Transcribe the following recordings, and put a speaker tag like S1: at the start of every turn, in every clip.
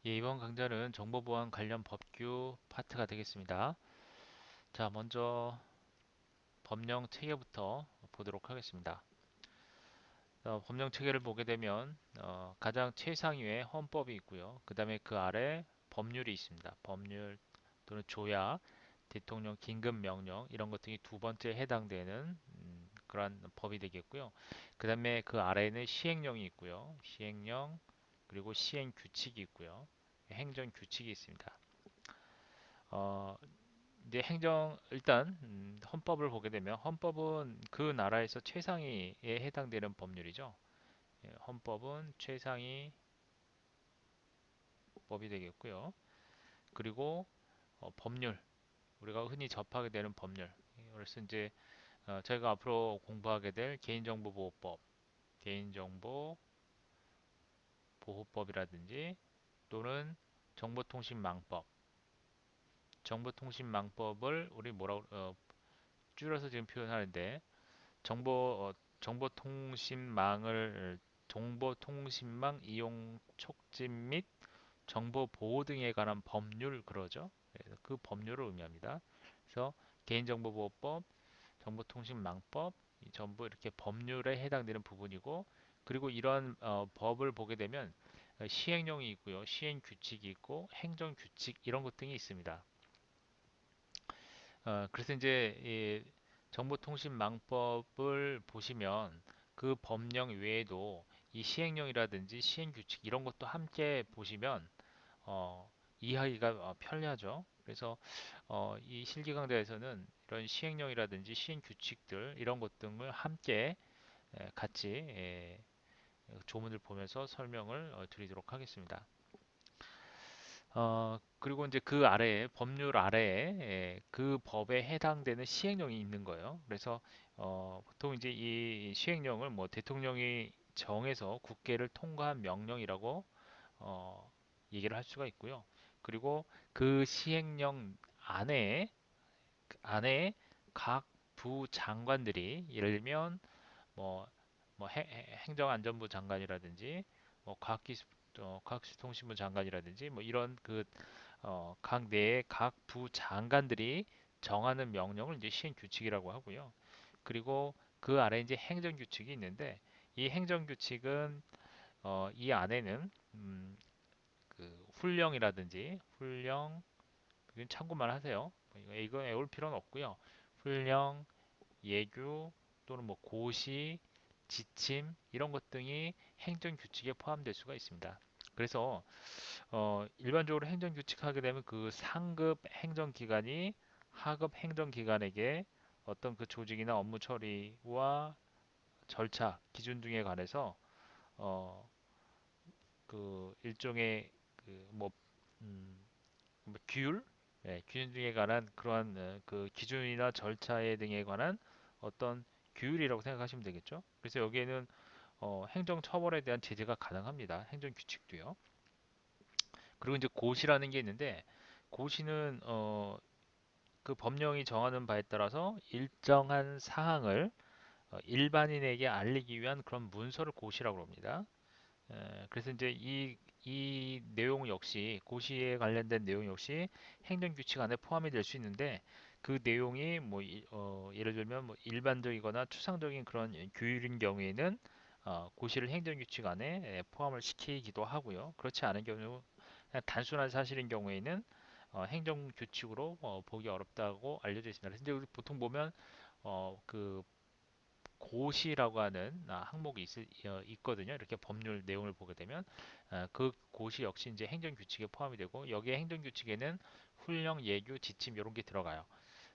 S1: 예, 이번 강좌는 정보보안 관련 법규 파트가 되겠습니다. 자, 먼저 법령 체계부터 보도록 하겠습니다. 법령 체계를 보게 되면 가장 최상위에 헌법이 있고요. 그 다음에 그 아래 법률이 있습니다. 법률 또는 조약, 대통령 긴급명령 이런 것 등이 두 번째 해당되는 그러한 법이 되겠고요. 그 다음에 그 아래에는 시행령이 있고요. 시행령 그리고 시행규칙이 있고요. 행정규칙이 있습니다. 어, 이제 일단 헌법을 보게 되면 헌법은 그 나라에서 최상위에 해당되는 법률이죠. 예, 헌법은 최상위 법이 되겠고요. 그리고 법률, 우리가 흔히 접하게 되는 법률. 그래서 이제 저희가 앞으로 공부하게 될 개인정보보호법, 개인정보보호법이라든지 또는 정보통신망법, 정보통신망법을 우리 줄여서 지금 표현하는데 정보통신망 이용 촉진 및 정보 보호 등에 관한 법률 그러죠. 그래서 그 법률을 의미합니다. 그래서 개인정보보호법, 정보통신망법 이 전부 이렇게 법률에 해당되는 부분이고 그리고 이런 법을 보게 되면 시행령이 있고요. 시행규칙이 있고 행정규칙 이런 것 등이 있습니다. 그래서 이제 이 정보통신망법을 보시면 그 법령 외에도 이 시행령이라든지 시행규칙 이런 것도 함께 보시면 이해하기가 편리하죠. 그래서 이 실기강좌에서는 이런 시행령이라든지 시행규칙들 이런 것 등을 함께 같이 조문을 보면서 설명을 드리도록 하겠습니다. 그리고 이제 그 아래에, 법률 아래에 그 법에 해당되는 시행령이 있는 거예요. 그래서 보통 이제 이 시행령을 뭐 대통령이 정해서 국회를 통과한 명령이라고 어, 얘기를 할 수가 있고요. 그리고 그 시행령 안에 각 부 장관들이 예를 들면 뭐, 행정안전부 장관이라든지 뭐 과학기술통신부 장관이라든지 뭐 이런 각 내의 각 부 장관들이 정하는 명령을 이제 시행규칙이라고 하고요. 그리고 그 아래 이제 행정규칙이 있는데 이 행정규칙은 이 안에는 그 이건 참고만 하세요. 이거 외울 필요는 없고요. 훈령, 예규 또는 뭐 고시, 지침 이런 것 등이 행정규칙에 포함될 수가 있습니다. 그래서 일반적으로 행정규칙 하게 되면 그 상급 행정기관이 하급 행정기관에게 어떤 그 조직이나 업무 처리와 절차, 기준 등에 관해서 어, 그 일종의 그뭐 규율, 기준 등에 관한 그러한 그 기준이나 절차에 등에 관한 어떤 규율이라고 생각하시면 되겠죠. 그래서 여기에는 행정 처벌에 대한 제재가 가능합니다. 행정 규칙도요. 그리고 이제 고시라는 게 있는데 고시는 그 법령이 정하는 바에 따라서 일정한 사항을 일반인에게 알리기 위한 그런 문서를 고시라고 합니다. 그래서 이제 이 내용 역시 고시에 관련된 내용 역시 행정규칙 안에 포함이 될 수 있는데 그 내용이 뭐 예를 들면 뭐 일반적이거나 추상적인 그런 규율인 경우에는 고시를 행정규칙 안에 포함을 시키기도 하고요. 그렇지 않은 경우 그냥 단순한 사실인 경우에는 행정규칙으로 보기 어렵다고 알려져 있습니다. 그래서 이제 우리 보통 보면 그 고시라고 하는 항목이 있거든요. 이렇게 법률 내용을 보게 되면 그 고시 역시 이제 행정규칙에 포함이 되고 여기에 행정규칙에는 훈령, 예규, 지침 이런 게 들어가요.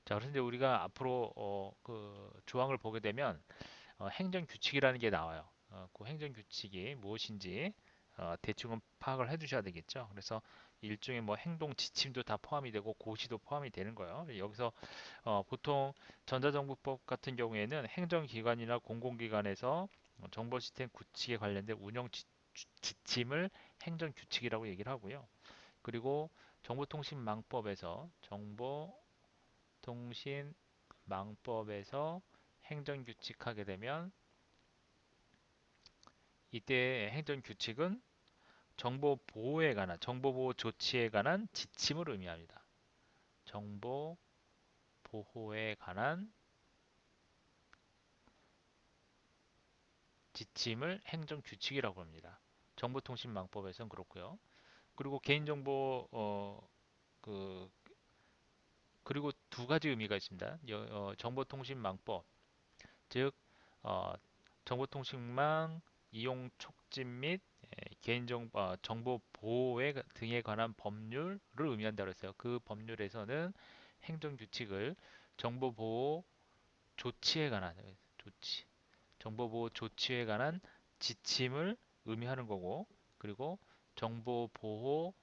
S1: 자, 그래서 이제 우리가 앞으로 그 조항을 보게 되면 행정규칙이라는 게 나와요. 그 행정규칙이 무엇인지 대충은 파악을 해두셔야 되겠죠. 그래서 일종의 뭐 행동 지침도 다 포함이 되고 고시도 포함이 되는 거예요. 여기서 보통 전자정부법 같은 경우에는 행정기관이나 공공기관에서 정보 시스템 구축에 관련된 운영 지침을 행정규칙이라고 얘기를 하고요. 그리고 정보통신망법에서 행정규칙하게 되면 이때 행정규칙은 정보 보호에 관한, 정보 보호 조치에 관한 지침을 의미합니다. 정보 보호에 관한 지침을 행정규칙이라고 합니다. 정보통신망법에서는 그렇고요. 그리고 개인정보 그 그리고 두 가지 의미가 있습니다. 정보통신망법, 즉 정보통신망 이용 촉진 및 개인정보 정보 보호에 등에 관한 법률을 의미한다고 했어요. 그 법률에서는 행정규칙을 정보보호 조치에 관한 조치, 정보보호 조치에 관한 지침을 의미하는 거고, 그리고 정보보호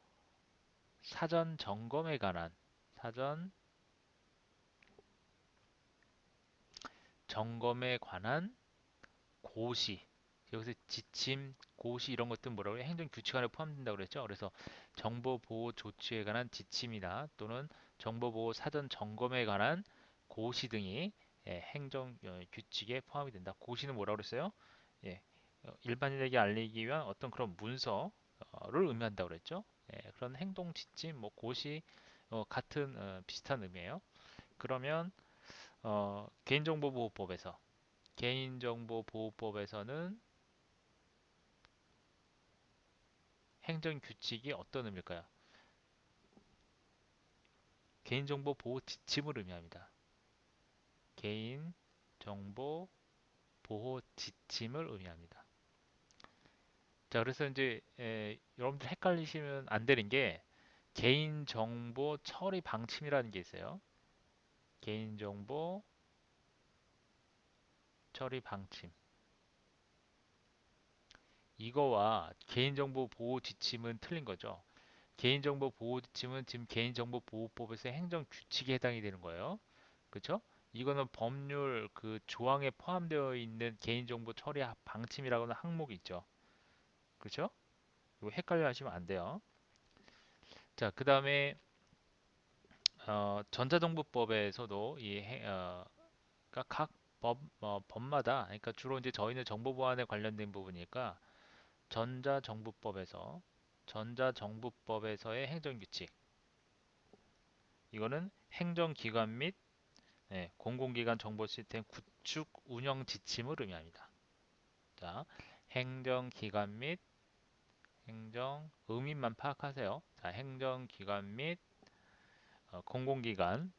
S1: 사전 점검에 관한 사전 점검에 관한 고시, 여기서 지침, 고시 이런 것들 뭐라고 해요? 행정규칙 안에 포함된다고 그랬죠. 그래서 정보보호 조치에 관한 지침이나 또는 정보보호 사전 점검에 관한 고시 등이 행정규칙에 포함이 된다. 고시는 뭐라고 그랬어요? 예, 일반인에게 알리기 위한 어떤 그런 문서를 의미한다고 그랬죠. 그런 행동 지침, 뭐 고시 같은 비슷한 의미예요. 그러면 개인정보보호법에서는 행정규칙이 어떤 의미일까요? 개인정보 보호 지침을 의미합니다. 개인정보 보호 지침을 의미합니다. 자, 그래서 이제 여러분들 헷갈리시면 안 되는 게 개인정보 처리 방침이라는 게 있어요. 개인정보 처리 방침. 이거와 개인정보 보호 지침은 틀린 거죠. 개인정보 보호 지침은 지금 개인정보보호법에서 행정규칙에 해당이 되는 거예요. 그렇죠? 이거는 법률 그 조항에 포함되어 있는 개인정보 처리 방침이라고는 항목이 있죠. 그렇죠? 이거 헷갈려 하시면 안 돼요. 자, 그 다음에 전자정보법에서도 그러니까 각 법마다, 그러니까 주로 이제 저희는 정보 보안에 관련된 부분이니까 전자정부법에서 전자정부법에서의 행정규칙, 이거는 행정기관 및 공공기관 정보 시스템 구축 운영 지침을 의미합니다. 자, 행정기관 및 행정 의미만 파악하세요. 자, 행정기관 및 공공기관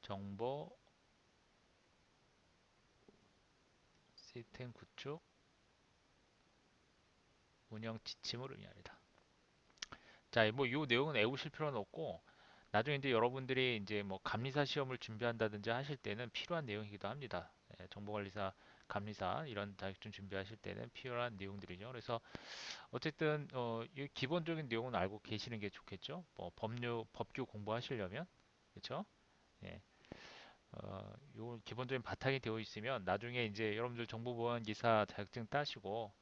S1: 정보 시스템 구축 운영 지침을 의미합니다. 자, 뭐 이 내용은 외우실 필요는 없고 나중에 이제 여러분들이 이제 뭐 감리사 시험을 준비한다든지 하실 때는 필요한 내용이기도 합니다. 정보관리사, 감리사 이런 자격증 준비하실 때는 필요한 내용들이죠. 그래서 어쨌든 이 기본적인 내용은 알고 계시는 게 좋겠죠. 뭐 법규 공부하시려면 그렇죠? 예. 요 기본적인 바탕이 되어 있으면 나중에 이제 여러분들 정보보안기사 자격증 따시고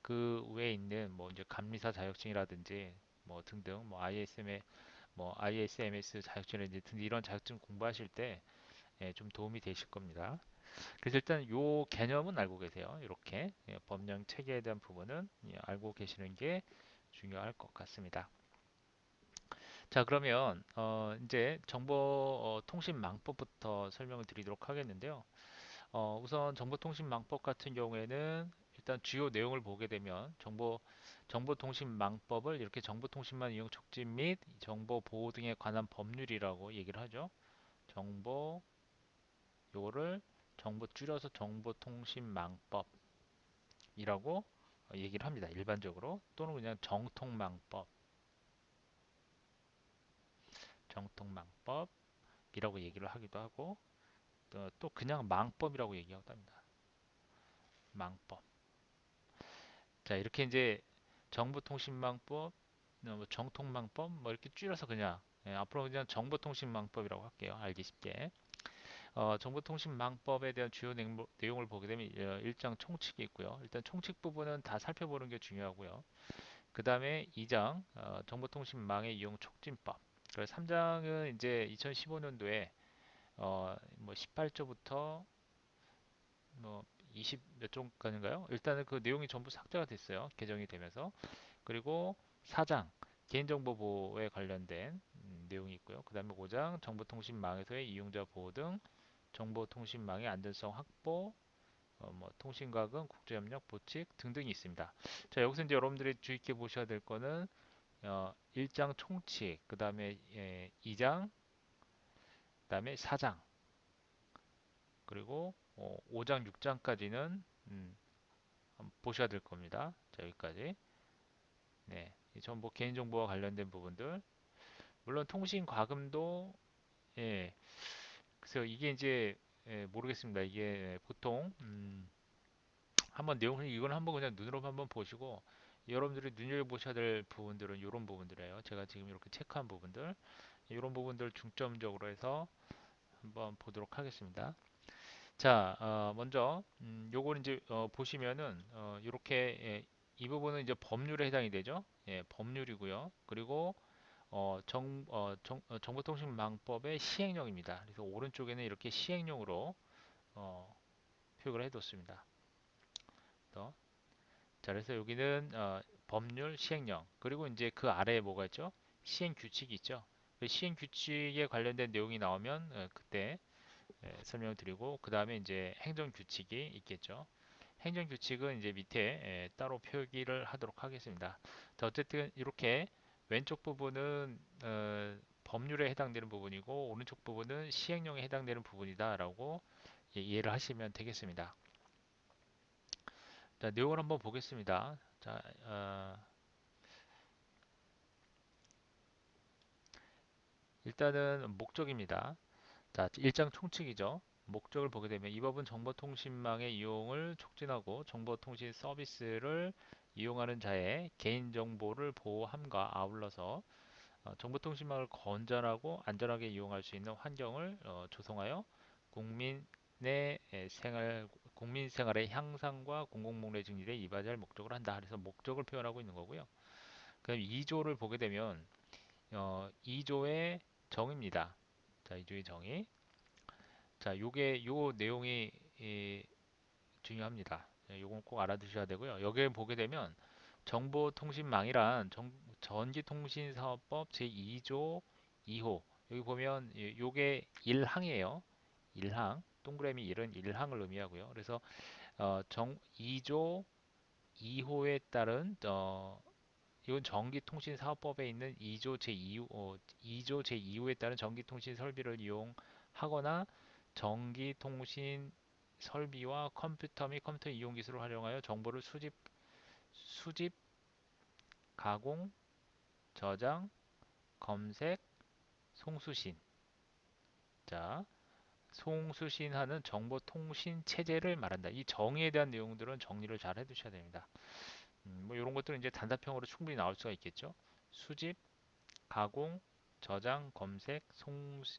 S1: 그 외에 있는 뭐 이제 감리사 자격증이라든지 뭐 등등 뭐 ISMS 자격증이라든지 등등 이런 자격증 공부하실 때 좀 도움이 되실 겁니다. 그래서 일단 요 개념은 알고 계세요. 이렇게 법령 체계에 대한 부분은 알고 계시는 게 중요할 것 같습니다. 자, 그러면 이제 정보통신망법부터 설명을 드리도록 하겠는데요. 우선 정보통신망법 같은 경우에는 일단 주요 내용을 보게 되면 정보통신망법을 이렇게 정보통신망 이용 촉진 및 정보 보호 등에 관한 법률이라고 얘기를 하죠. 정보 요거를 정보 줄여서 정보통신망법이라고 얘기를 합니다. 일반적으로 또는 그냥 정통망법이라고 얘기를 하기도 하고 또 그냥 망법이라고 얘기하기도 합니다. 망법. 자, 이렇게 이제 정보통신망법, 뭐 정통망법 뭐 이렇게 줄여서 그냥 앞으로 그냥 정보통신망법이라고 할게요. 알기 쉽게. 정보통신망법에 대한 주요 내용을 보게 되면 일장 총칙이 있고요. 일단 총칙 부분은 다 살펴보는 게 중요하고요. 그 다음에 2장 정보통신망의 이용 촉진법. 그리고 3장은 이제 2015년도에 뭐 18조부터 뭐 20 몇 종까지인가요? 일단은 그 내용이 전부 삭제가 됐어요. 개정이 되면서. 그리고 4장 개인정보 보호에 관련된 내용이 있고요. 그 다음에 5장 정보통신망에서의 이용자 보호 등 정보통신망의 안전성 확보, 뭐 통신과금, 국제협력, 보칙 등등이 있습니다. 자, 여기서 이제 여러분들이 주의 깊게 보셔야 될 거는 1장 총칙, 그 다음에 2장, 그 다음에 4장, 그리고 5장, 6장까지는 보셔야 될 겁니다. 자, 여기까지. 네, 이 정보 개인정보와 관련된 부분들. 물론 통신 과금도 예, 그래서 이게 이제 모르겠습니다. 이게 보통 한번 내용을 이건 한번 그냥 눈으로 한번 보시고 여러분들이 눈여겨보셔야 될 부분들은 이런 부분들이에요. 제가 지금 이렇게 체크한 부분들 이런 부분들 중점적으로 해서 한번 보도록 하겠습니다. 자, 먼저 요걸 이제 보시면은 이렇게 이 부분은 이제 법률에 해당이 되죠. 예, 법률이고요. 그리고 정보통신망법의 시행령입니다. 그래서 오른쪽에는 이렇게 시행령으로 어, 표기를 해뒀습니다. 또, 자, 그래서 여기는 법률 시행령 그리고 이제 그 아래에 뭐가 있죠? 시행 규칙이 있죠. 그 시행 규칙에 관련된 내용이 나오면 그때 설명을 드리고 그 다음에 이제 행정 규칙이 있겠죠. 행정 규칙은 이제 밑에 따로 표기를 하도록 하겠습니다. 자, 어쨌든 이렇게 왼쪽 부분은 법률에 해당되는 부분이고 오른쪽 부분은 시행령에 해당되는 부분이다라고 이해를 하시면 되겠습니다. 자, 내용을 한번 보겠습니다. 자, 일단은 목적입니다. 자, 1장 총칙이죠. 목적을 보게 되면 이 법은 정보통신망의 이용을 촉진하고 정보통신 서비스를 이용하는 자의 개인정보를 보호함과 아울러서 정보통신망을 건전하고 안전하게 이용할 수 있는 환경을 조성하여 국민의 국민 생활의 향상과 공공복리의 증진에 이바지할 목적을 한다. 그래서 목적을 표현하고 있는 거고요. 그다음 2조를 보게 되면 2조의 정의입니다. 자, 2조의 정의. 자, 요 내용이 중요합니다. 요건 꼭 알아두셔야 되고요. 여기에 보게 되면 정보통신망이란 전기통신사업법 제2조 2호 여기 보면 요게 1항이에요. 1항 동그라미 1은 1항을 의미하고요. 그래서 2조 2호에 따른 이건 전기통신사업법에 있는 2조 제2호 2조 제2호에 따른 전기통신 설비를 이용하거나 전기통신 설비와 컴퓨터 및 컴퓨터 이용 기술을 활용하여 정보를 수집, 가공, 저장, 검색, 송수신. 자, 송수신하는 정보통신 체제를 말한다. 이 정의에 대한 내용들은 정리를 잘 해두셔야 됩니다. 뭐 이런 것들은 이제 단답형으로 충분히 나올 수가 있겠죠. 수집, 가공, 저장, 검색,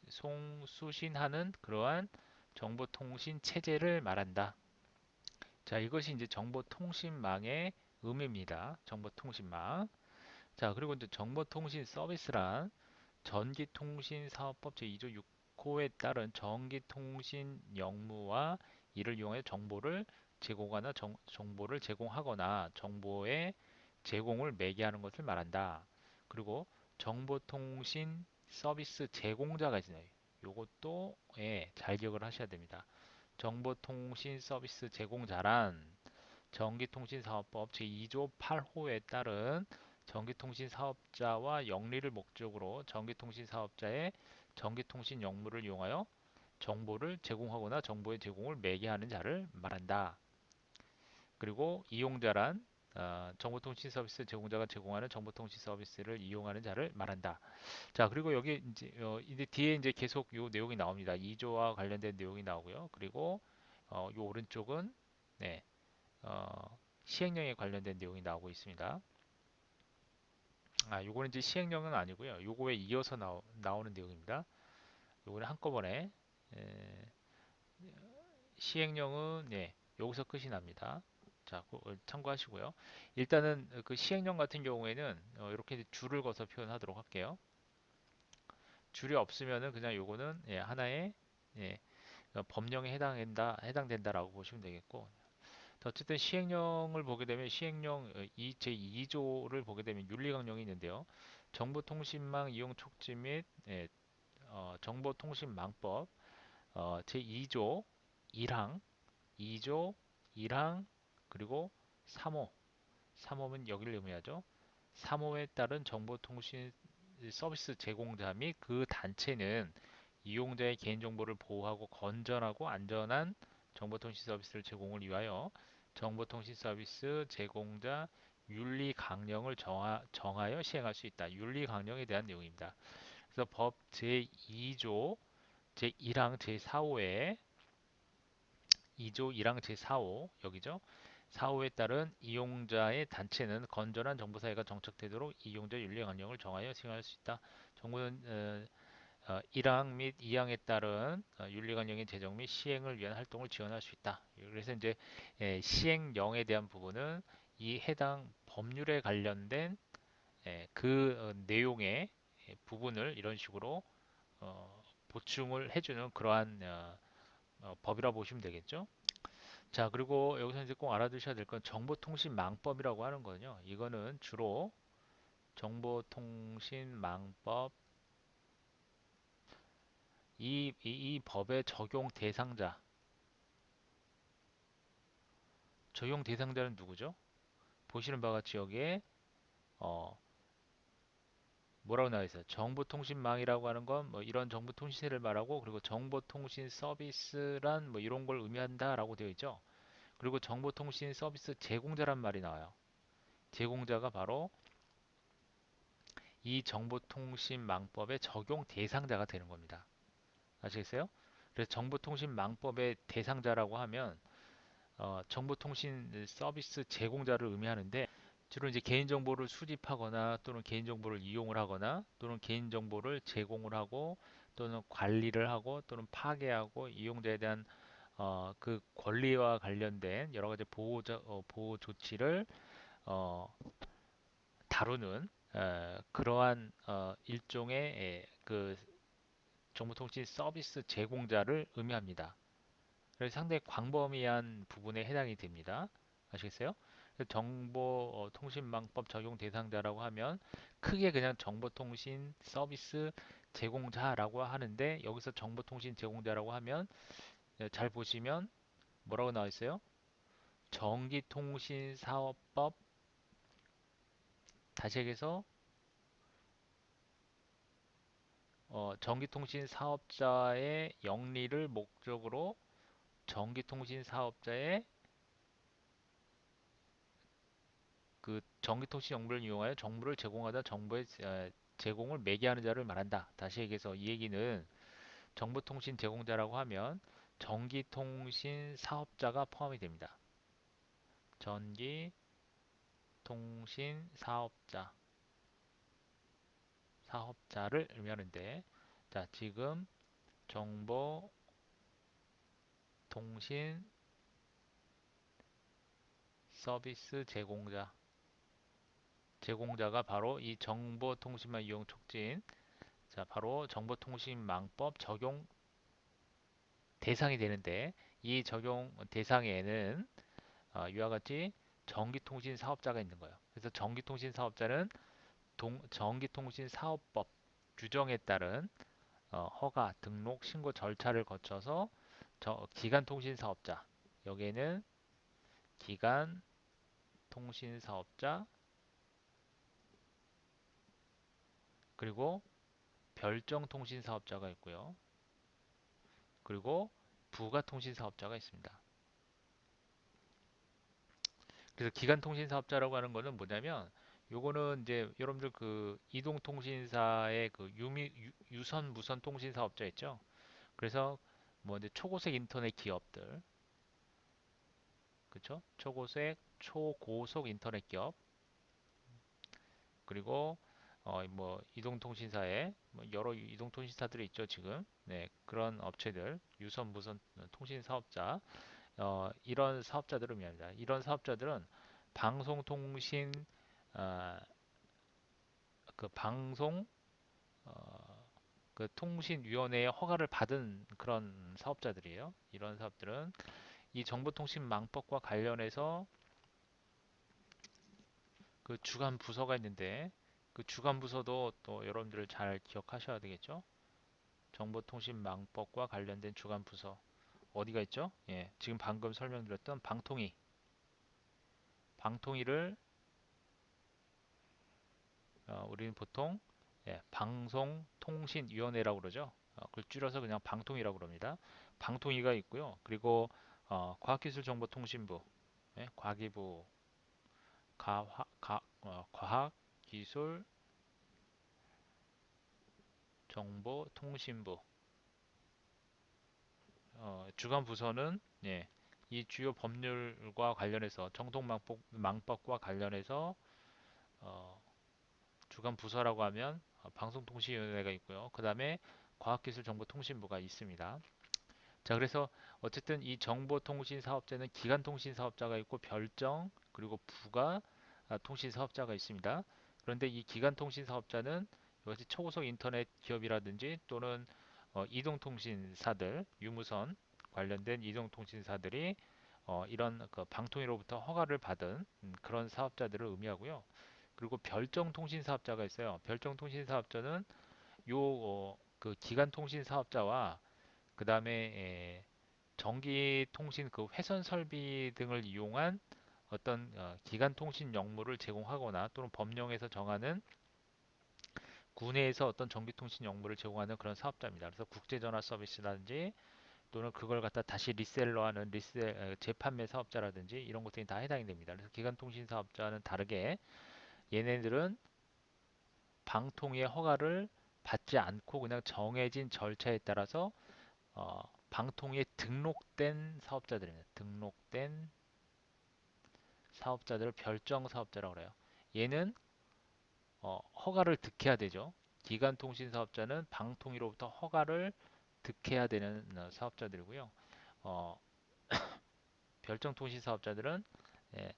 S1: 송수신하는 그러한 정보통신 체제를 말한다. 자, 이것이 이제 정보통신망의 의미입니다. 정보통신망. 자, 그리고 이제 정보통신 서비스란 전기통신사업법 제2조 6호에 따른 전기통신 영무와 이를 이용해 정보를 제공하거나 정보를 제공하거나 정보의 제공을 매개하는 것을 말한다. 그리고 정보통신 서비스 제공자가 있어요. 요것도 잘 기억을 하셔야 됩니다. 정보통신 서비스 제공자란 전기통신사업법 제2조 8호에 따른 전기통신 사업자와 영리를 목적으로 전기통신 사업자의 전기통신 역무를 이용하여 정보를 제공하거나 정보의 제공을 매개하는 자를 말한다. 그리고 이용자란 정보통신 서비스 제공자가 제공하는 정보통신 서비스를 이용하는 자를 말한다. 자, 그리고 여기 이제 뒤에 이제 계속 요 내용이 나옵니다. 2조와 관련된 내용이 나오고요. 그리고 요 오른쪽은 네, 시행령에 관련된 내용이 나오고 있습니다. 요거는 이제 시행령은 아니고요. 요거에 이어서 나오는 내용입니다. 요거는 한꺼번에 에, 시행령은 여기서 끝이 납니다. 자, 그걸 참고하시고요. 일단은 그 시행령 같은 경우에는 이렇게 줄을 그어서 표현하도록 할게요. 줄이 없으면은 그냥 요거는 하나의 예, 법령에 해당된다라고 보시면 되겠고, 어쨌든 시행령을 보게 되면 시행령 제2조를 보게 되면 윤리강령이 있는데요. 정보통신망 이용 촉진 및 정보통신망법 제2조 1항, 2조 1항 그리고 3호, 3호는 여기를 의미하죠. 3호에 따른 정보통신 서비스 제공자 및 그 단체는 이용자의 개인정보를 보호하고 건전하고 안전한 정보통신 서비스를 제공을 위하여 정보통신 서비스 제공자 윤리 강령을 정하여 시행할 수 있다. 윤리 강령에 대한 내용입니다. 그래서 법 제2조 제1항 제4호에 2조 1항 제4호 여기죠. 4호에 따른 이용자의 단체는 건전한 정보사회가 정착되도록 이용자 윤리 강령을 정하여 시행할 수 있다. 정부는 1항 및 2항에 따른 윤리관령의 제정 및 시행을 위한 활동을 지원할 수 있다. 그래서 이제 시행령에 대한 부분은 이 해당 법률에 관련된 그 내용의 부분을 이런 식으로 보충을 해주는 그러한 법이라 보시면 되겠죠. 자, 그리고 여기서 이제 꼭 알아두셔야 될 건 정보통신망법이라고 하는 거는요. 이거는 주로 정보통신망법 이 법의 적용 대상자는 누구죠? 보시는 바와 같이 여기에 어, 뭐라고 나와 있어요? 정보통신망이라고 하는 건 뭐 이런 정보통신을 말하고 그리고 정보통신 서비스란 뭐 이런 걸 의미한다라고 되어 있죠. 그리고 정보통신 서비스 제공자란 말이 나와요. 제공자가 바로 이 정보통신망법의 적용 대상자가 되는 겁니다. 아시겠어요? 그래서 정보통신망법의 대상자라고 하면 정보통신 서비스 제공자를 의미하는데 주로 이제 개인정보를 수집하거나 또는 개인정보를 이용을 하거나 또는 개인정보를 제공을 하고 또는 관리를 하고 또는 파괴하고 이용자에 대한 그 권리와 관련된 여러 가지 보호 조치를 어, 다루는 그러한 일종의 그 정보통신 서비스 제공자를 의미합니다. 그래서 상당히 광범위한 부분에 해당이 됩니다. 아시겠어요? 정보통신망법 적용 대상자라고 하면 크게 그냥 정보통신 서비스 제공자라고 하는데 여기서 정보통신 제공자라고 하면 잘 보시면 뭐라고 나와 있어요? 전기통신사업법 다시 얘기해서 전기통신 사업자의 영리를 목적으로 전기통신 사업자의 그 전기통신 정보를 이용하여 정보를 제공하다 정보의 제공을 매개하는 자를 말한다. 다시 얘기해서 이 얘기는 정보통신 제공자라고 하면 전기통신 사업자가 포함이 됩니다. 전기통신 사업자를 의미하는데 자, 지금 정보통신 서비스 제공자가 바로 이 정보통신망 이용 촉진 자, 바로 정보통신망법 적용 대상이 되는데 이 적용 대상에는 이와 같이 전기통신 사업자가 있는 거예요. 그래서 전기통신 사업자는 전기통신 사업법 규정에 따른 허가, 등록, 신고 절차를 거쳐서 기간통신 사업자 여기에는 기간통신 사업자 그리고 별정통신 사업자가 있고요. 그리고 부가통신 사업자가 있습니다. 그래서 기간통신 사업자라고 하는 거는 뭐냐면 요거는 이제 여러분들 그 이동통신사의 그 유선 무선 통신 사업자 있죠. 그래서 뭐 이제 초고속 인터넷 기업들 그쵸? 초고속 인터넷 기업 그리고 뭐 이동통신사에 뭐 여러 이동통신사들이 있죠 지금 네 그런 업체들 유선 무선 통신 사업자 이런 사업자들을 의미합니다. 이런 사업자들은 방송통신 아, 그 방송 그 통신위원회의 허가를 받은 그런 사업자들이에요. 이런 사업들은 이 정보통신망법과 관련해서 그 주간 부서가 있는데 그 주간 부서도 또 여러분들 잘 기억하셔야 되겠죠? 정보통신망법과 관련된 주간 부서 어디가 있죠? 예, 지금 방금 설명드렸던 방통위를 우리는 보통 방송통신위원회라고 그러죠. 그걸 줄여서 그냥 방통위라고 그럽니다. 방통위가 있고요. 그리고 과학기술정보통신부, 과기부, 과학기술정보통신부 주간 부서는 이 주요 법률과 관련해서 정통망법과 관련해서 어, 주간 부서라고 하면 방송통신위원회가 있고요. 그 다음에 과학기술정보통신부가 있습니다. 자, 그래서 어쨌든 이 정보통신사업자는 기간통신사업자가 있고 별정 그리고 부가 통신사업자가 있습니다. 그런데 이 기간통신사업자는 이것이 초고속 인터넷 기업이라든지 또는 이동통신사들, 유무선 관련된 이동통신사들이 이런 그 방통위로부터 허가를 받은 그런 사업자들을 의미하고요. 그리고 별정통신사업자가 있어요. 별정통신사업자는 그 기간통신사업자와 그 다음에 전기통신 그 회선 설비 등을 이용한 어떤 기간 통신 역무를 제공하거나 또는 법령에서 정하는 국내에서 어떤 전기통신 역무를 제공하는 그런 사업자입니다. 그래서 국제전화 서비스라든지 또는 그걸 갖다 다시 리셀러하는 재판매 사업자라든지 이런 것들이 다 해당이 됩니다. 그래서 기간통신 사업자는 다르게 얘네들은 방통위의 허가를 받지 않고 그냥 정해진 절차에 따라서 방통위에 등록된 사업자들입니다. 등록된 사업자들을 별정 사업자라고 그래요. 얘는 허가를 득해야 되죠. 기간통신 사업자는 방통위로부터 허가를 득해야 되는 사업자들이고요. 어, 별정통신 사업자들은 예,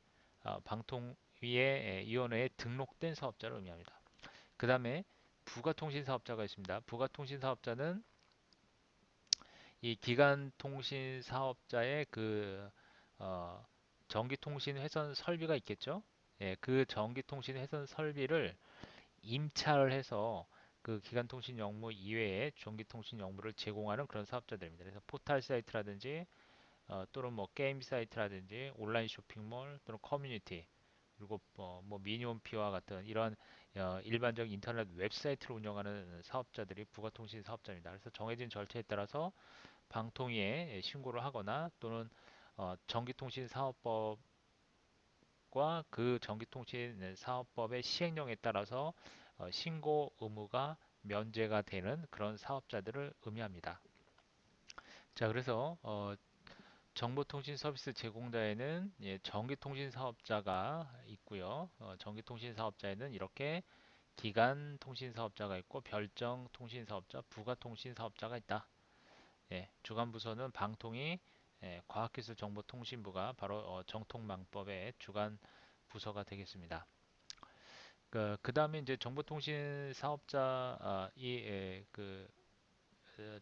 S1: 방통위의 위원회에 등록된 사업자를 의미합니다. 그 다음에 부가통신 사업자가 있습니다. 부가통신 사업자는 이 기간통신 사업자의 그 어, 전기통신 회선 설비가 있겠죠? 예, 그 전기통신 회선 설비를 임차를 해서 그 기간통신 역무 이외에 전기통신 역무를 제공하는 그런 사업자들입니다. 그래서 포털 사이트라든지 또는 뭐 게임 사이트라든지 온라인 쇼핑몰 또는 커뮤니티 그리고 뭐 미니홈피와 같은 이런 일반적 인터넷 웹사이트를 운영하는 사업자들이 부가통신 사업자입니다. 그래서 정해진 절차에 따라서 방통위에 신고를 하거나 또는 전기통신사업법과 그 전기통신 사업법의 시행령에 따라서 신고 의무가 면제가 되는 그런 사업자들을 의미합니다. 자, 그래서 정보통신 서비스 제공자에는 전기통신 사업자가 있고요. 전기통신 사업자에는 이렇게 기간 통신 사업자가 있고 별정 통신 사업자, 부가 통신 사업자가 있다. 주간 부서는 방통위, 과학기술정보통신부가 바로 정통망법의 주간 부서가 되겠습니다. 그 다음에 이제 정보통신 사업자 그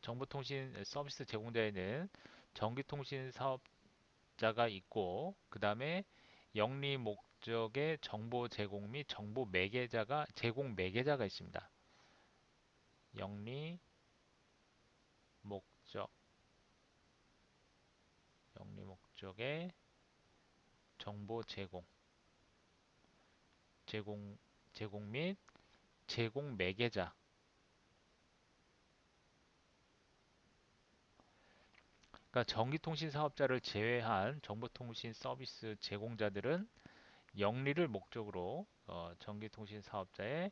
S1: 정보통신 서비스 제공자에는 전기통신 사업자가 있고 그 다음에 영리 목적의 정보 제공 및 정보 매개자가 제공 매개자가 있습니다. 영리 목적 영리 목적의 정보 제공 제공 및 제공 매개자. 그러니까 전기통신 사업자를 제외한 정보통신 서비스 제공자들은 영리를 목적으로 전기통신 사업자의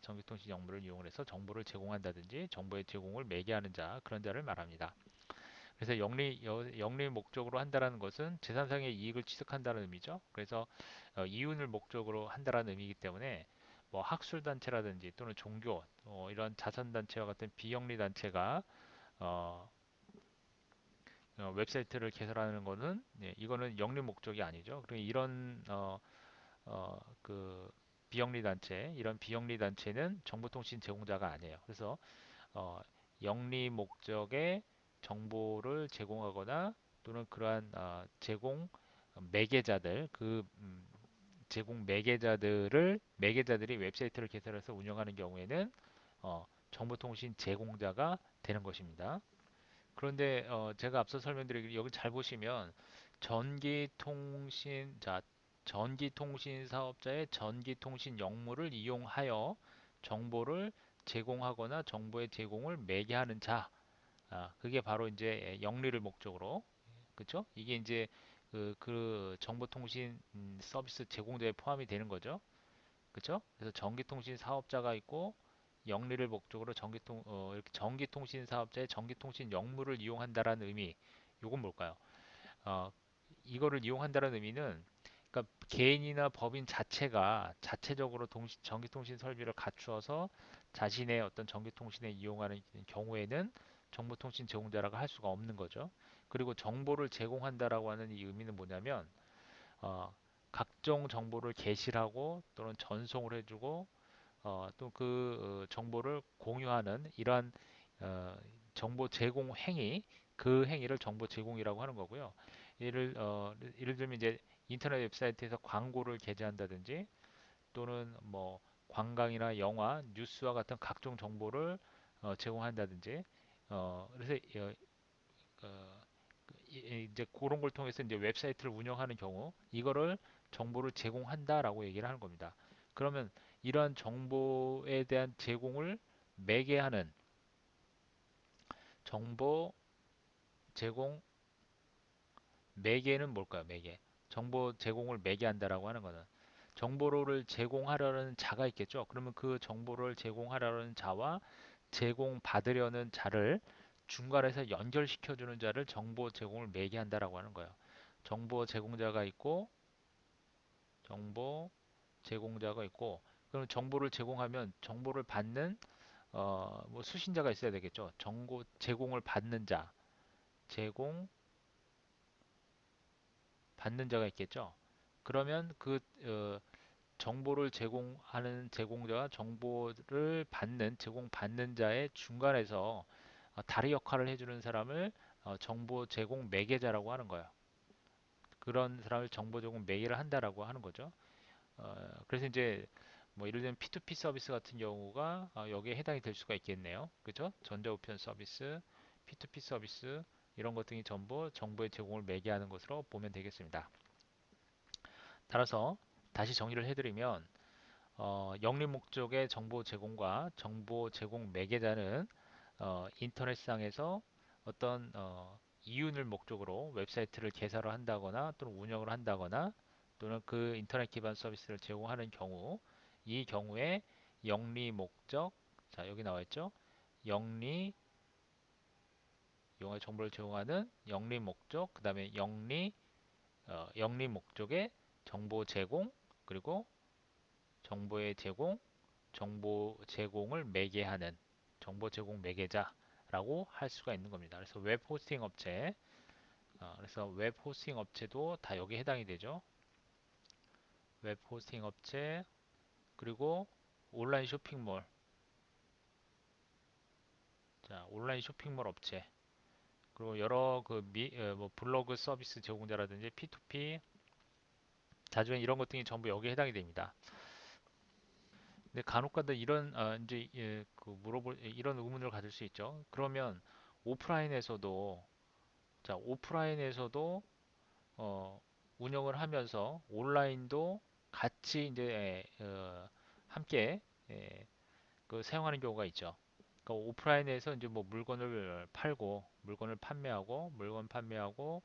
S1: 전기통신 역무를 이용해서 정보를 제공한다든지 정보의 제공을 매개하는 자 그런 자를 말합니다. 그래서 영리 목적으로 한다는 것은 재산상의 이익을 취득한다는 의미죠. 그래서 이윤을 목적으로 한다는 의미이기 때문에 뭐 학술단체라든지 또는 종교 이런 자선단체와 같은 비영리 단체가 어, 웹사이트를 개설하는 거는 이거는 영리 목적이 아니죠. 그리고 이런 그 비영리 단체 이런 비영리 단체는 정보통신 제공자가 아니에요. 그래서 어, 영리 목적의 정보를 제공하거나 또는 그러한 제공 매개자들 제공 매개자들이 웹사이트를 개설해서 운영하는 경우에는 정보통신 제공자가 되는 것입니다. 그런데 제가 앞서 설명드린 여기 잘 보시면 전기통신 자 전기통신 사업자의 전기통신 역무를 이용하여 정보를 제공하거나 정보의 제공을 매개하는 자, 그게 바로 이제 영리를 목적으로, 그쵸? 이게 이제 그 정보통신 서비스 제공자에 포함이 되는 거죠. 그쵸? 그래서 전기통신 사업자가 있고 영리를 목적으로 이렇게 전기통신 사업자의 전기통신 역무를 이용한다라는 의미. 요건 뭘까요? 어, 이거를 이용한다는 의미는 그러니까 개인이나 법인 자체가 자체적으로 전기통신 설비를 갖추어서 자신의 어떤 전기통신에 이용하는 경우에는 정보통신 제공자라고 할 수가 없는 거죠. 그리고 정보를 제공한다라고 하는 이 의미는 뭐냐면 각종 정보를 게시하고 또는 전송을 해주고 또 그 정보를 공유하는 이러한 어, 정보 제공 행위, 그 행위를 정보 제공이라고 하는 거고요. 예를 들면 이제 인터넷 웹사이트에서 광고를 게재한다든지 또는 뭐 관광이나 영화, 뉴스와 같은 각종 정보를 제공한다든지 그래서 어, 이제 그런 걸 통해서 이제 웹사이트를 운영하는 경우 이거를 정보를 제공한다라고 얘기를 하는 겁니다. 그러면 이러한 정보에 대한 제공을 매개하는 정보 제공 매개는 뭘까요? 매개. 정보 제공을 매개한다라고 하는 거는 정보를 제공하려는 자가 있겠죠. 그러면 그 정보를 제공하려는 자와 제공받으려는 자를 중간에서 연결시켜주는 자를 정보 제공을 매개한다라고 하는 거예요. 정보 제공자가 있고 정보 제공자가 있고 그럼 정보를 제공하면 정보를 받는 뭐 수신자가 있어야 되겠죠. 정보 제공을 받는 자, 제공 받는 자가 있겠죠. 그러면 정보를 제공하는 제공자와 정보를 제공받는 자의 중간에서 다리 역할을 해주는 사람을 정보 제공 매개자라고 하는 거예요. 그런 사람을 정보 제공 매개를 한다라고 하는 거죠. 그래서 이제 뭐 예를 들면 P2P 서비스 같은 경우가 여기에 해당이 될 수가 있겠네요. 그죠? 전자우편 서비스, P2P 서비스 이런 것 등이 전부 정보의 제공을 매개하는 것으로 보면 되겠습니다. 따라서 다시 정리를 해드리면 영리 목적의 정보 제공과 정보 제공 매개자는 인터넷상에서 어떤 이윤을 목적으로 웹사이트를 개설을 한다거나 또는 운영을 한다거나 또는 그 인터넷 기반 서비스를 제공하는 경우 이 경우에 영리 목적 자 여기 나와 있죠. 영리 용어 정보를 제공하는 영리 목적 그 다음에 영리 목적의 정보 제공 그리고 정보의 제공 정보 제공을 매개하는 정보 제공 매개자라고 할 수가 있는 겁니다. 그래서 웹 호스팅 업체, 그래서 웹 호스팅 업체도 다 여기에 해당이 되죠. 웹 호스팅 업체, 그리고 온라인 쇼핑몰, 자, 온라인 쇼핑몰 업체, 그리고 여러 뭐 블로그 서비스 제공자라든지 P2P, 자주행 이런 것 등이 전부 여기에 해당이 됩니다. 근데 간혹가다 이런 이제 이런 의문을 가질 수 있죠. 그러면 오프라인에서도 오프라인에서도 어, 운영을 하면서 온라인도 같이 이제 함께 예, 사용하는 경우가 있죠. 그러니까 오프라인에서 이제 뭐 물건을 팔고 물건을 판매하고 물건 판매하고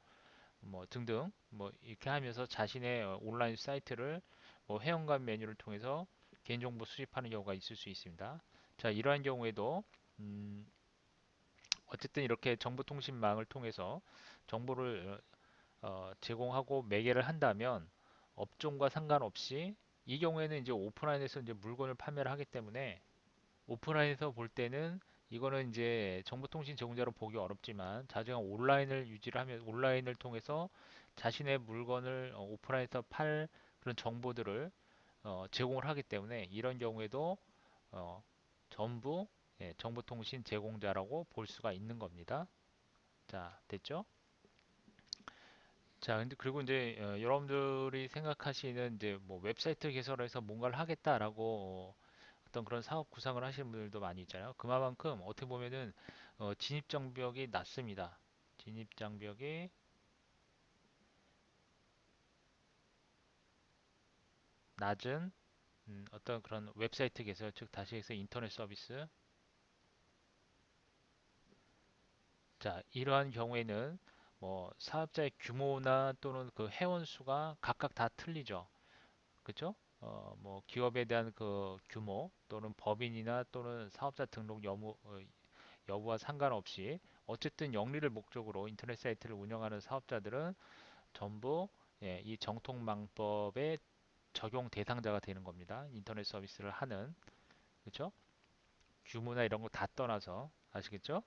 S1: 뭐 등등 뭐 이렇게 하면서 자신의 온라인 사이트를 뭐 회원관 메뉴를 통해서 개인정보 수집하는 경우가 있을 수 있습니다. 자, 이러한 경우에도 음, 어쨌든 이렇게 정보통신망을 통해서 정보를 제공하고 매개를 한다면 업종과 상관없이 이 경우에는 이제 오프라인에서 이제 물건을 판매를 하기 때문에 오프라인에서 볼 때는 이거는 이제 정보통신 제공자로 보기 어렵지만 자주가 온라인을 유지를 하면 온라인을 통해서 자신의 물건을 오프라인에서 팔 그런 정보들을 제공을 하기 때문에 이런 경우에도 어, 전부 정보통신 제공자라고 볼 수가 있는 겁니다. 자, 됐죠? 자, 근데 그리고 이제 여러분들이 생각하시는 이제 뭐 웹사이트 개설해서 뭔가를 하겠다라고 어떤 그런 사업 구상을 하시는 분들도 많이 있잖아요. 그만큼 어떻게 보면은 진입 장벽이 낮습니다. 진입 장벽이 낮은 어떤 그런 웹사이트 개설, 즉 다시 해서 인터넷 서비스. 자, 이러한 경우에는 뭐 사업자의 규모나 또는 그 회원 수가 각각 다 틀리죠. 그렇죠? 뭐 기업에 대한 그 규모 또는 법인이나 또는 사업자 등록 여부와 상관없이 어쨌든 영리를 목적으로 인터넷 사이트를 운영하는 사업자들은 전부 이 정통망법의 적용 대상자가 되는 겁니다. 인터넷 서비스를 하는 그렇죠? 규모나 이런 거 다 떠나서 아시겠죠?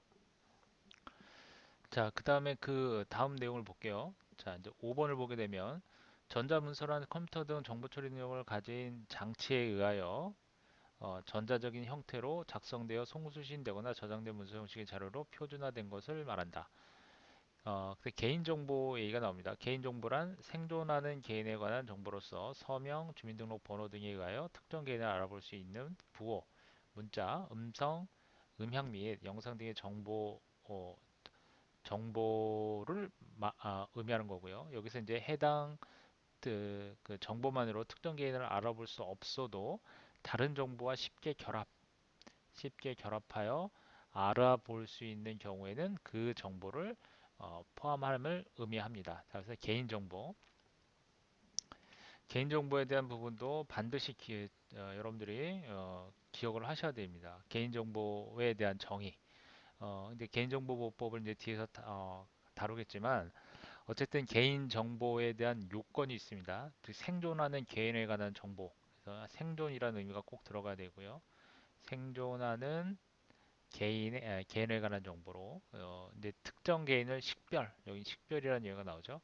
S1: 자, 그 다음에 그 다음 내용을 볼게요. 자, 이제 5번을 보게 되면 전자문서란 컴퓨터 등 정보 처리 능력을 가진 장치에 의하여 전자적인 형태로 작성되어 송수신되거나 저장된 문서 형식의 자료로 표준화된 것을 말한다. 근데 개인정보 얘기가 나옵니다. 개인정보란 생존하는 개인에 관한 정보로서 서명, 주민등록번호 등에 의하여 특정 개인을 알아볼 수 있는 부호, 문자, 음성, 음향 및 영상 등의 정보를 의미하는 거고요. 여기서 이제 해당 그 정보만으로 특정 개인을 알아볼 수 없어도 다른 정보와 쉽게 결합하여 알아볼 수 있는 경우에는 그 정보를 포함함을 의미합니다. 그래서 개인정보에 대한 부분도 반드시 여러분들이 기억을 하셔야 됩니다. 개인정보에 대한 정의. 근데 개인정보보호법을 이제 뒤에서 다루겠지만 어쨌든 개인정보에 대한 요건이 있습니다. 그 생존하는 개인에 관한 정보. 그래서 생존이라는 의미가 꼭 들어가야 되고요. 생존하는 개인에 관한 정보로 이제 특정 개인을 여기 식별이라는 얘기가 나오죠.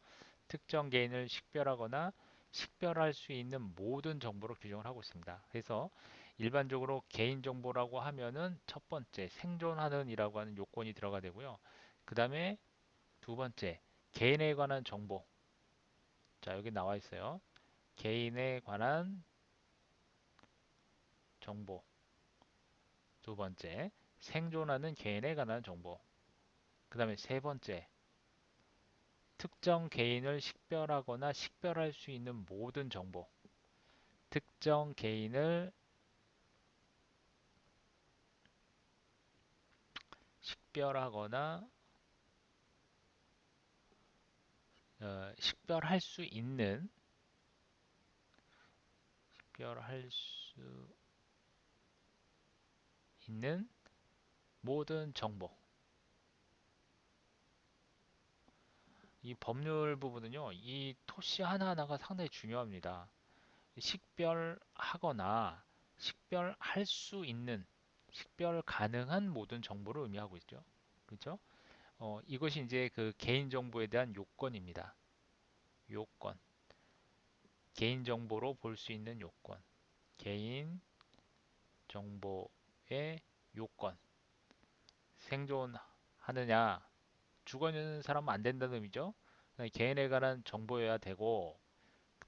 S1: 특정 개인을 식별하거나 식별할 수 있는 모든 정보로 규정을 하고 있습니다. 그래서 일반적으로 개인 정보라고 하면은 첫 번째 생존하는 이라고 하는 요건이 들어가 되고요. 그 다음에 두 번째 개인에 관한 정보. 자, 여기 나와 있어요. 개인에 관한 정보. 두 번째 생존하는 개인에 관한 정보. 그 다음에 세 번째 특정 개인을 식별하거나 식별할 수 있는 모든 정보. 특정 개인을 식별하거나 식별할 수 식별할 수 있는 모든 정보. 이 법률 부분은요, 이 토시 하나하나가 상당히 중요합니다. 식별하거나 식별할 수 있는, 식별 가능한 모든 정보를 의미하고 있죠. 그렇죠? 이것이 이제 그 개인정보에 대한 요건입니다. 요건. 개인정보로 볼 수 있는 요건. 개인정보의 요건. 생존하느냐, 죽어 있는 사람은 안 된다는 의미죠. 개인에 관한 정보여야 되고,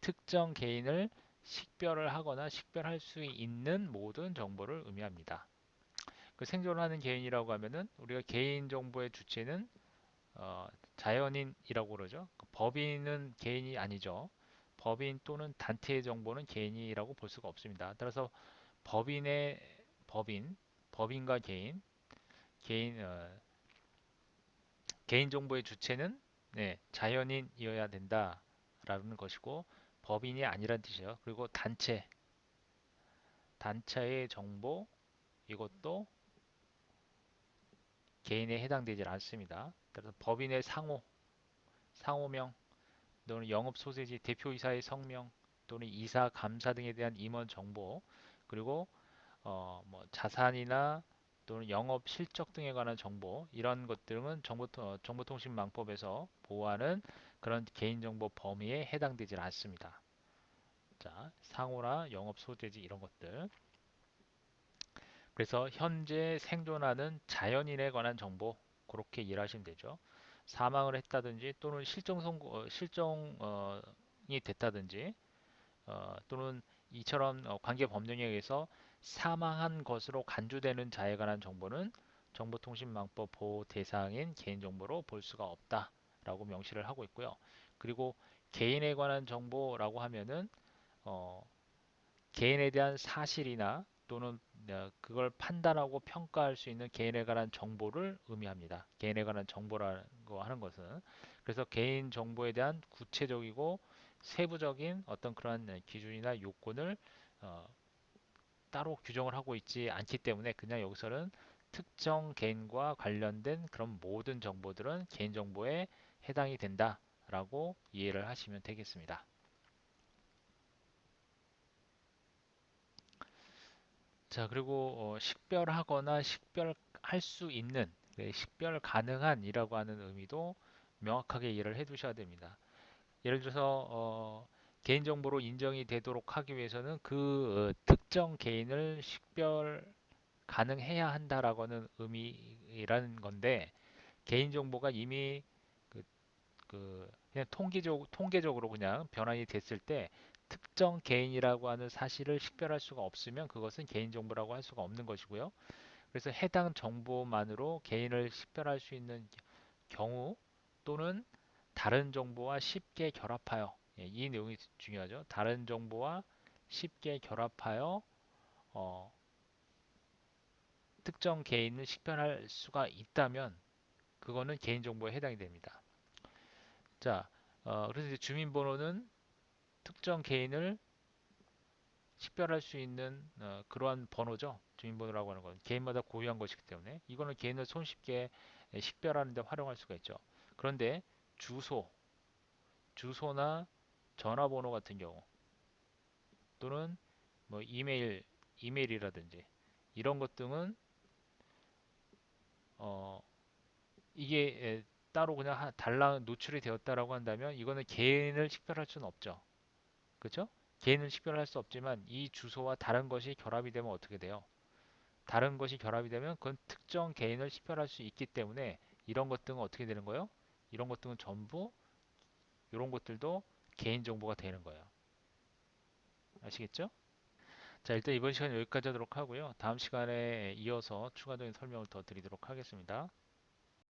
S1: 특정 개인을 식별을 하거나 식별할 수 있는 모든 정보를 의미합니다. 그 생존하는 개인이라고 하면은 우리가 개인 정보의 주체는 자연인이라고 그러죠. 그 법인은 개인이 아니죠. 법인 또는 단체의 정보는 개인이라고 볼 수가 없습니다. 따라서 법인의 법인, 법인과 개인 개인 정보의 주체는 자연인이어야 된다라는 것이고 법인이 아니란 뜻이에요. 그리고 단체의 정보 이것도 개인에 해당되지 않습니다. 따라서 법인의 상호명 또는 영업 소재지 대표이사의 성명 또는 이사, 감사 등에 대한 임원 정보 그리고 뭐 자산이나 또는 영업 실적 등에 관한 정보 이런 것들은 정보통신망법에서 보호하는 그런 개인정보 범위에 해당되지 않습니다. 자, 상호나 영업 소재지 이런 것들. 그래서 현재 생존하는 자연인에 관한 정보 그렇게 이해하시면 되죠. 사망을 했다든지 또는 실종이 됐다든지 또는 이처럼 관계 법령에 의해서 사망한 것으로 간주되는 자에 관한 정보는 정보통신망법 보호 대상인 개인정보로 볼 수가 없다라고 명시를 하고 있고요. 그리고 개인에 관한 정보라고 하면은 어, 개인에 대한 사실이나 또는 그걸 판단하고 평가할 수 있는 개인에 관한 정보를 의미합니다. 개인에 관한 정보라고 하는 것은 그래서 개인 정보에 대한 구체적이고 세부적인 어떤 그러한 기준이나 요건을 어, 따로 규정을 하고 있지 않기 때문에 그냥 여기서는 특정 개인과 관련된 그런 모든 정보들은 개인정보에 해당이 된다라고 이해를 하시면 되겠습니다. 자, 그리고 식별하거나 식별할 수 있는, 식별 가능한이라고 하는 의미도 명확하게 이해를 해 두셔야 됩니다. 예를 들어서 개인정보로 인정이 되도록 하기 위해서는 그 특정 개인을 식별 가능해야 한다라고는 의미라는 건데 개인정보가 이미 그, 그냥 통계적으로 그냥 변환이 됐을 때 특정 개인이라고 하는 사실을 식별할 수가 없으면 그것은 개인정보라고 할 수가 없는 것이고요. 그래서 해당 정보만으로 개인을 식별할 수 있는 경우 또는 다른 정보와 쉽게 결합하여 이 내용이 중요하죠. 다른 정보와 쉽게 결합하여 어, 특정 개인을 식별할 수가 있다면 그거는 개인정보에 해당이 됩니다. 자, 그래서 이제 주민번호는 특정 개인을 식별할 수 있는 그러한 번호죠. 주민번호라고 하는 건 개인마다 고유한 것이기 때문에 이거는 개인을 손쉽게 식별하는 데 활용할 수가 있죠. 그런데 주소, 주소나 전화번호 같은 경우 또는 뭐 이메일이라든지 이런 것 등은 어, 이게 따로 그냥 달랑 노출이 되었다라고 한다면 이거는 개인을 식별할 수는 없죠. 그렇죠? 개인을 식별할 수 없지만 이 주소와 다른 것이 결합이 되면 어떻게 돼요? 다른 것이 결합이 되면 그건 특정 개인을 식별할 수 있기 때문에 이런 것 등은 어떻게 되는 거예요? 이런 것 등은 전부 이런 것들도 개인 정보가 되는 거예요. 아시겠죠? 자, 일단 이번 시간 여기까지 하도록 하고요. 다음 시간에 이어서 추가적인 설명을 더 드리도록 하겠습니다.